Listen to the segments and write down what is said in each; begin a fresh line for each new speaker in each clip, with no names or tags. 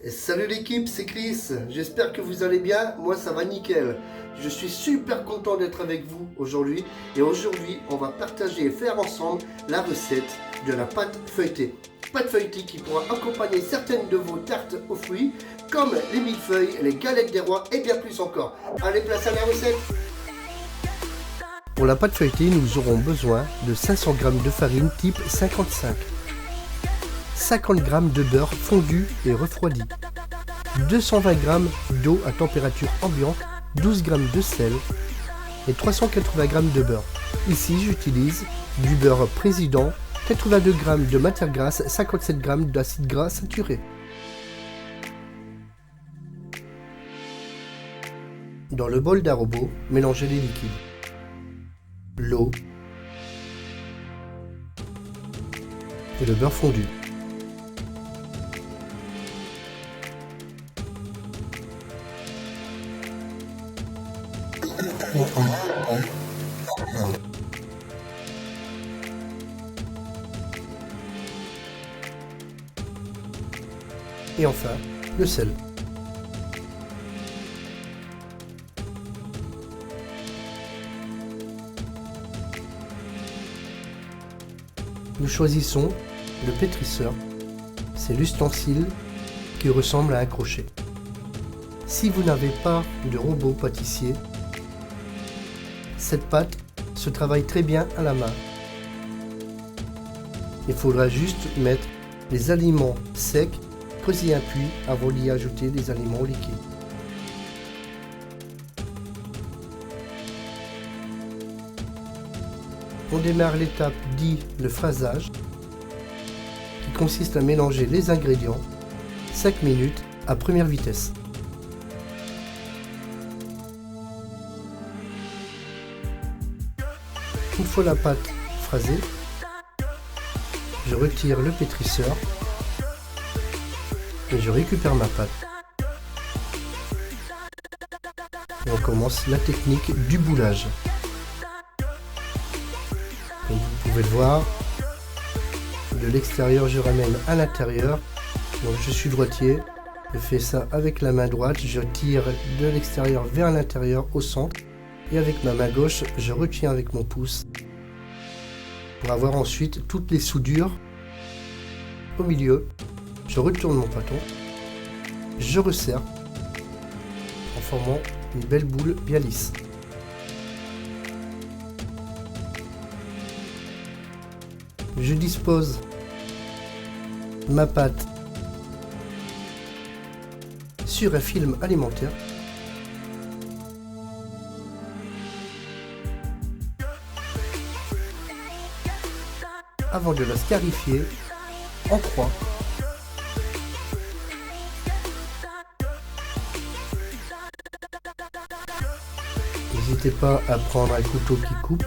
Salut l'équipe, c'est Chris. J'espère que vous allez bien. Moi, ça va nickel. Je suis super content d'être avec vous aujourd'hui. Et aujourd'hui, on va partager et faire ensemble la recette de la pâte feuilletée. Pâte feuilletée qui pourra accompagner certaines de vos tartes aux fruits, comme les millefeuilles, les galettes des rois et bien plus encore. Allez, place à la recette. Pour la pâte feuilletée, nous aurons besoin de 500 g de farine type 55. 50 g de beurre fondu et refroidi, 220 g d'eau à température ambiante, 12 g de sel et 380 g de beurre. Ici j'utilise du beurre président, 82 g de matière grasse, 57 g d'acide gras saturé. Dans le bol d'un robot, mélangez les liquides. L'eau et le beurre fondu. Et enfin, le sel. Nous choisissons le pétrisseur. C'est l'ustensile qui ressemble à un crochet. Si vous n'avez pas de robot pâtissier, cette pâte se travaille très bien à la main. Il faudra juste mettre les aliments secs, creuser un puits avant d'y ajouter les aliments liquides. On démarre l'étape dite le phasage, qui consiste à mélanger les ingrédients 5 minutes à première vitesse. Une fois la pâte phrasée, je retire le pétrisseur et je récupère ma pâte. Et on commence la technique du boulage. Comme vous pouvez le voir, de l'extérieur je ramène à l'intérieur. Donc je suis droitier, je fais ça avec la main droite, je tire de l'extérieur vers l'intérieur au centre. Et avec ma main gauche, je retiens avec mon pouce pour avoir ensuite toutes les soudures au milieu. Je retourne mon bâton, je resserre en formant une belle boule bien lisse. Je dispose ma pâte sur un film alimentaire. Avant de la scarifier en croix. N'hésitez pas à prendre un couteau qui coupe.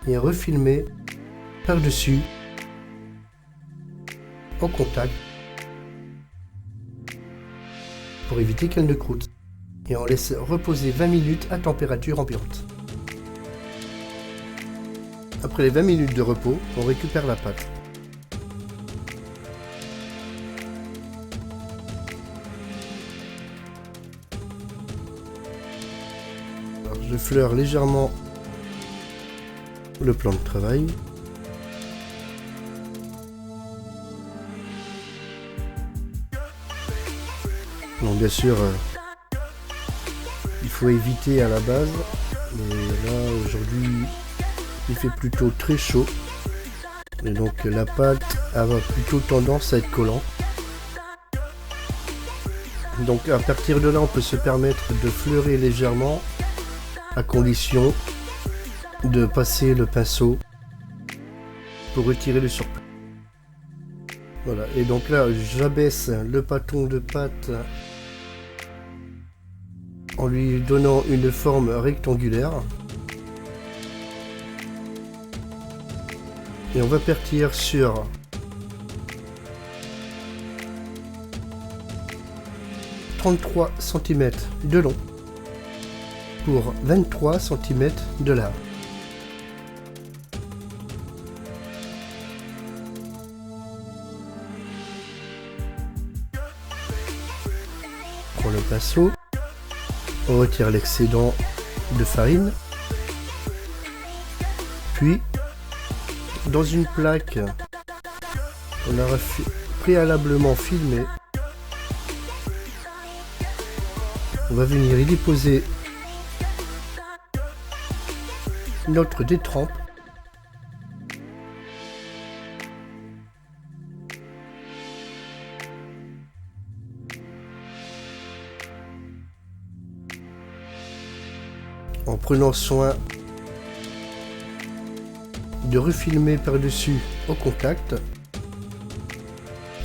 Et refilmer par-dessus en contact pour éviter qu'elle ne croûte. Et on laisse reposer 20 minutes à température ambiante. Après les 20 minutes de repos, on récupère la pâte. Alors, je fleure légèrement le plan de travail. Donc bien sûr, il faut éviter à la base, mais là aujourd'hui il fait plutôt très chaud et donc la pâte a plutôt tendance à être collante. Donc à partir de là on peut se permettre de fleurer légèrement à condition de passer le pinceau pour retirer le surplus. Voilà, et donc là j'abaisse le bâton de pâte en lui donnant une forme rectangulaire. Et on va partir sur 33 cm de long pour 23 cm de large. sur le pinceau. On retire l'excédent de farine. Puis, dans une plaque qu'on a préalablement filmée, on va venir y déposer notre détrempe. En prenant soin de refilmer par-dessus au contact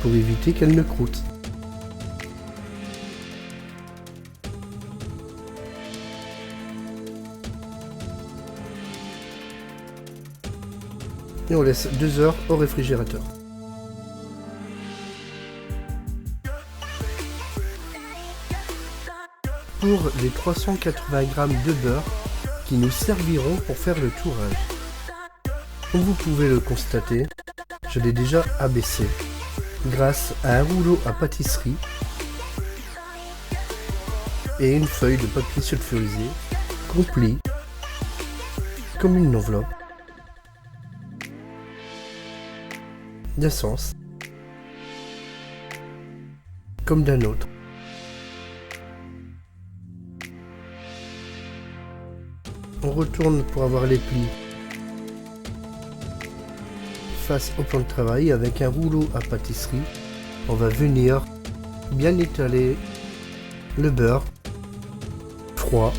pour éviter qu'elle ne croûte. Et on laisse 2 heures au réfrigérateur. Pour les 380 g de beurre qui nous serviront pour faire le tourage. Comme vous pouvez le constater, je l'ai déjà abaissé grâce à un rouleau à pâtisserie et une feuille de papier sulfurisé complet comme une enveloppe d'un sens comme d'un autre. On retourne pour avoir les plis face au plan de travail avec un rouleau à pâtisserie. On va venir bien étaler le beurre froid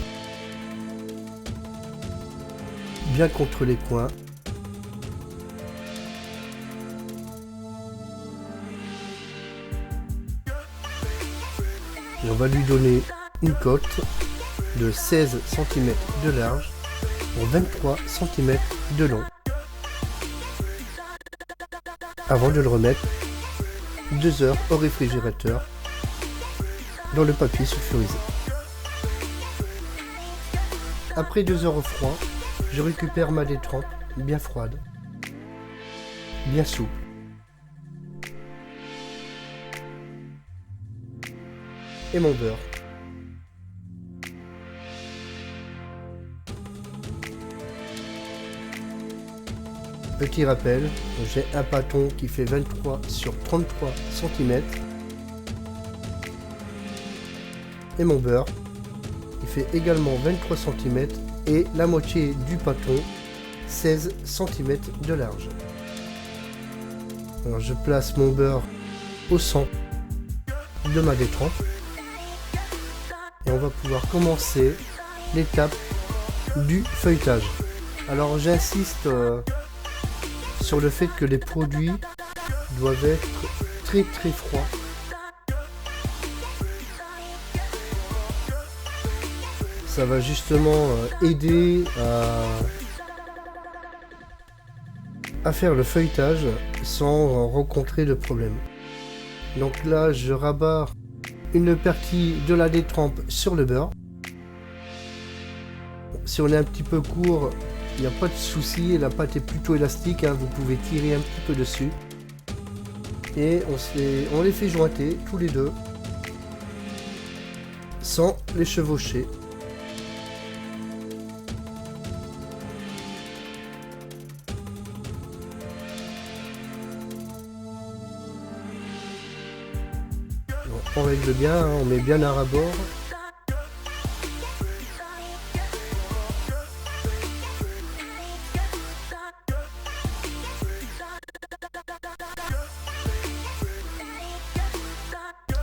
bien contre les coins. Et on va lui donner une cote de 16 cm de large pour 23 cm de long avant de le remettre 2 heures au réfrigérateur dans le papier sulfurisé. Après 2 heures au froid, je récupère ma détrempe bien froide, bien souple. Et mon beurre. Petit rappel, j'ai un pâton qui fait 23 sur 33 cm. Et mon beurre, il fait également 23 cm et la moitié du pâton, 16 cm de large. Alors je place mon beurre au centre de ma détrempe. Et on va pouvoir commencer l'étape du feuilletage. Alors j'insiste sur le fait que les produits doivent être très froids. Ça va justement aider à faire le feuilletage sans rencontrer de problème. Donc là je rabats une partie de la détrempe sur le beurre. Si on est un petit peu court, il n'y a pas de souci, la pâte est plutôt élastique, hein, vous pouvez tirer un petit peu dessus. Et on les fait jointer tous les deux sans les chevaucher. On règle bien, hein, on met bien à ras-bord.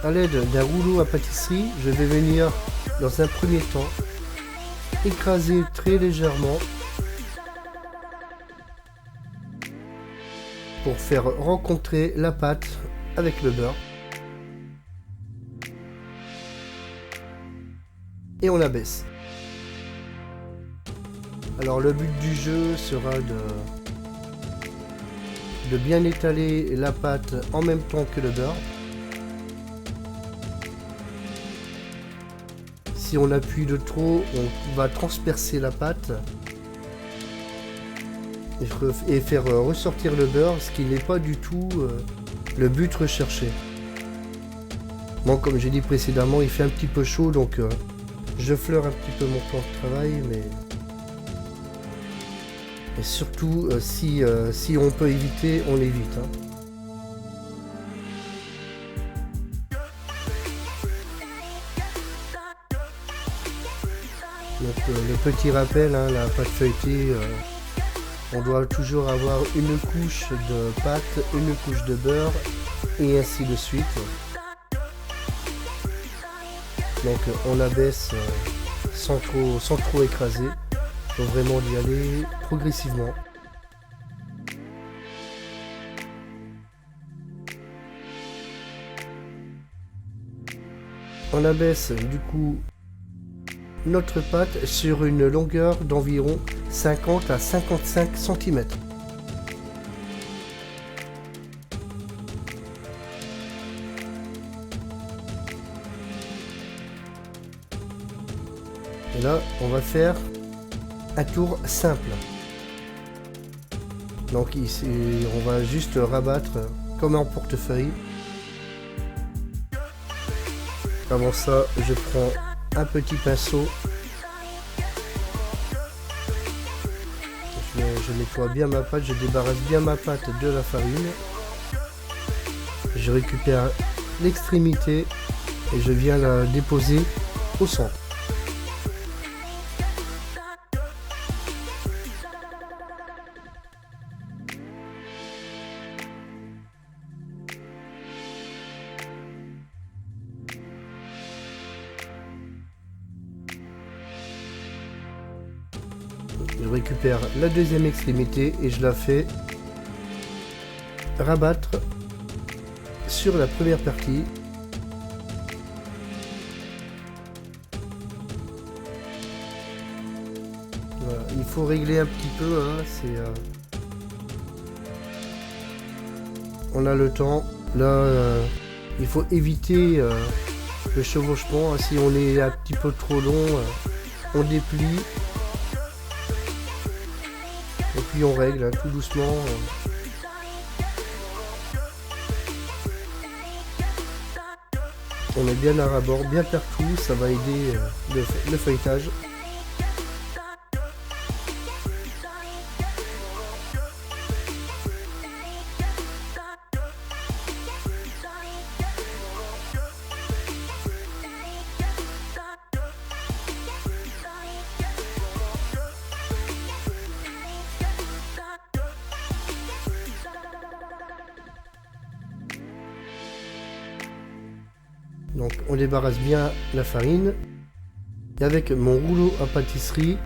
A l'aide d'un rouleau à pâtisserie, je vais venir dans un premier temps écraser très légèrement pour faire rencontrer la pâte avec le beurre. Et on abaisse. Alors le but du jeu sera de bien étaler la pâte en même temps que le beurre. Si on appuie de trop, on va transpercer la pâte et faire ressortir le beurre, ce qui n'est pas du tout le but recherché. Bon, comme j'ai dit précédemment, il fait un petit peu chaud, donc je fleure un petit peu mon plan de travail, mais et surtout si on peut éviter, on évite. Hein. Donc le petit rappel, hein, la pâte feuilletée, on doit toujours avoir une couche de pâte, une couche de beurre et ainsi de suite. Donc on abaisse sans trop écraser. Il faut vraiment y aller progressivement. On abaisse du coup notre pâte sur une longueur d'environ 50 à 55 cm. Et là, on va faire un tour simple. Donc ici, on va juste rabattre comme en portefeuille. Avant ça, je prends un petit pinceau. Je nettoie bien ma pâte, je débarrasse bien ma pâte de la farine. Je récupère l'extrémité et je viens la déposer au centre. Je récupère la deuxième extrémité et je la fais rabattre sur la première partie. Voilà, il faut régler un petit peu, hein, on a le temps. Là, il faut éviter le chevauchement. Hein, si on est un petit peu trop long, on déplie. Et puis on règle hein, tout doucement. On est bien à ras-bord, bien partout, ça va aider le feuilletage. Donc on débarrasse bien la farine et avec mon rouleau à pâtisserie,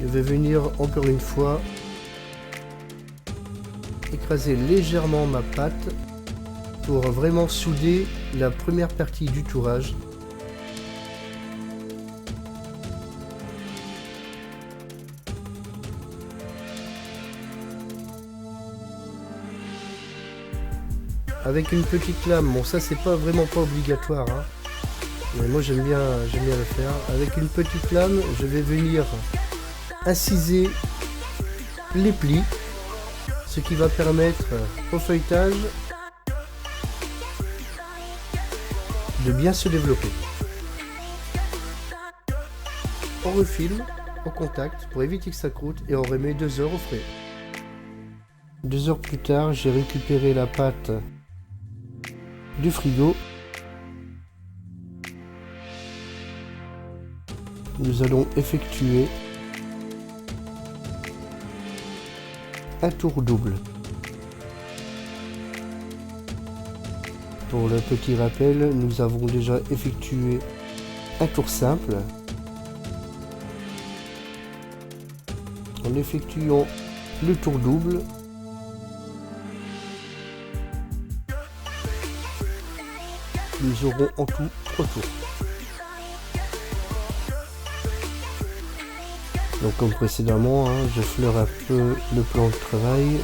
je vais venir encore une fois écraser légèrement ma pâte pour vraiment souder la première partie du tourage. Avec une petite lame, bon ça c'est vraiment pas obligatoire, hein. Mais moi j'aime bien le faire. Avec une petite lame, je vais venir inciser les plis, ce qui va permettre au feuilletage de bien se développer. On refilme au contact pour éviter que ça croûte et on remet 2 heures au frais. 2 heures plus tard, j'ai récupéré la pâte du frigo. Nous allons effectuer un tour double. Pour le petit rappel, nous avons déjà effectué un tour simple. En effectuant le tour double, nous aurons en tout 3 tours. Donc comme précédemment, hein, je fleure un peu le plan de travail,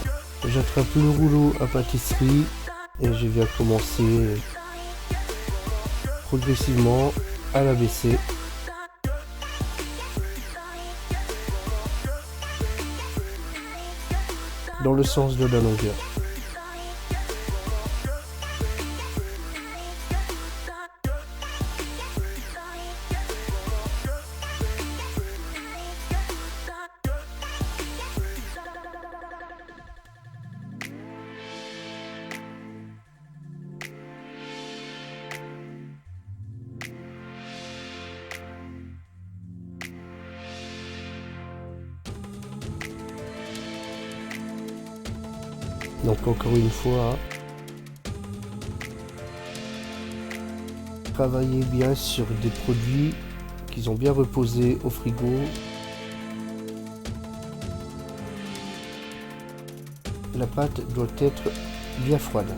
j'attrape le rouleau à pâtisserie et je viens commencer progressivement à l'abaisser. dans le sens de la longueur. Donc encore une fois, travaillez bien sur des produits qui ont bien reposé au frigo. La pâte doit être bien froide.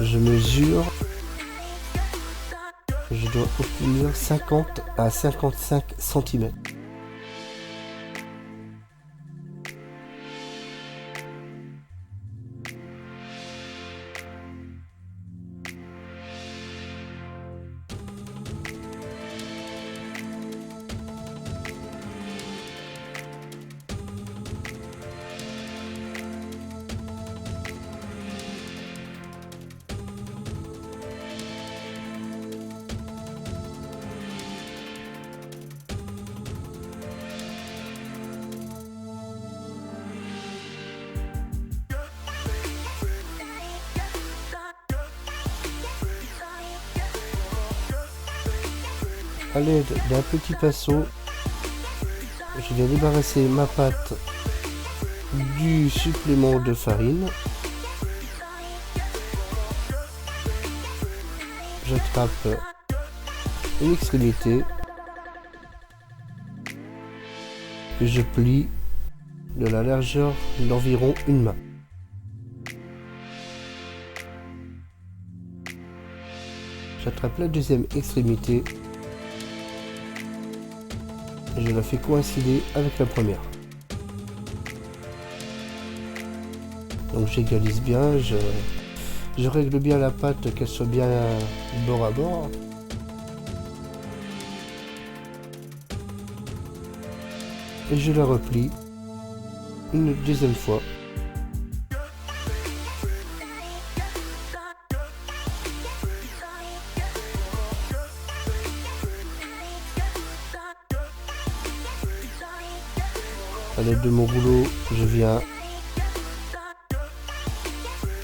Je mesure, je dois obtenir 50 à 55 cm. À l'aide d'un petit pinceau, je vais débarrasser ma pâte du supplément de farine. J'attrape une extrémité que je plie de la largeur d'environ une main. J'attrape la deuxième extrémité et je la fais coïncider avec la première. Donc j'égalise bien, je règle bien la pâte, qu'elle soit bien bord à bord. Et je la replie une deuxième fois. À l'aide de mon rouleau, je viens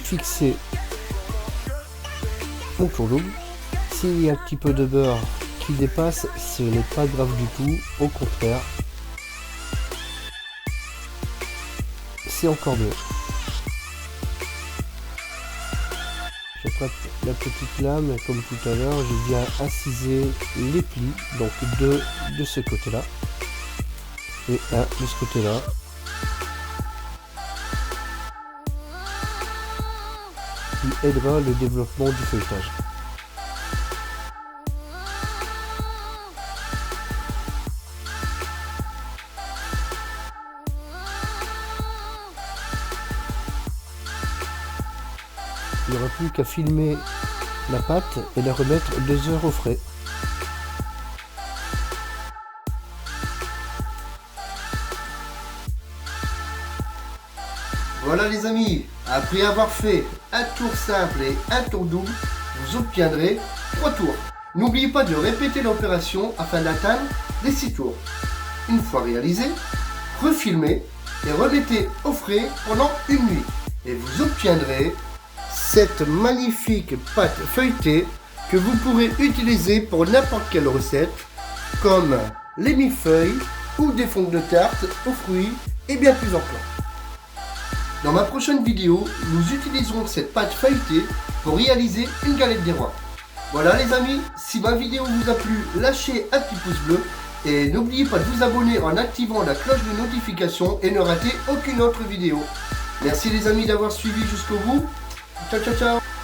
fixer mon tour double. S'il y a un petit peu de beurre qui dépasse, ce n'est pas grave du tout, au contraire, c'est encore mieux. J'attrape la petite lame, comme tout à l'heure, je viens inciser les plis, donc deux de ce côté-là et un de ce côté-là. Qui aidera le développement du feuilletage. Il n'y aura plus qu'à filmer la pâte et la remettre 2 heures au frais. Voilà les amis, après avoir fait un tour simple et un tour double, vous obtiendrez 3 tours. N'oubliez pas de répéter l'opération afin d'atteindre les 6 tours. Une fois réalisé, refilmez et remettez au frais pendant une nuit. Et vous obtiendrez cette magnifique pâte feuilletée que vous pourrez utiliser pour n'importe quelle recette, comme les millefeuilles ou des fonds de tarte aux fruits et bien plus encore. Dans ma prochaine vidéo, nous utiliserons cette pâte feuilletée pour réaliser une galette des rois. Voilà les amis, si ma vidéo vous a plu, lâchez un petit pouce bleu et n'oubliez pas de vous abonner en activant la cloche de notification et ne ratez aucune autre vidéo. Merci les amis d'avoir suivi jusqu'au bout. Ciao ciao ciao.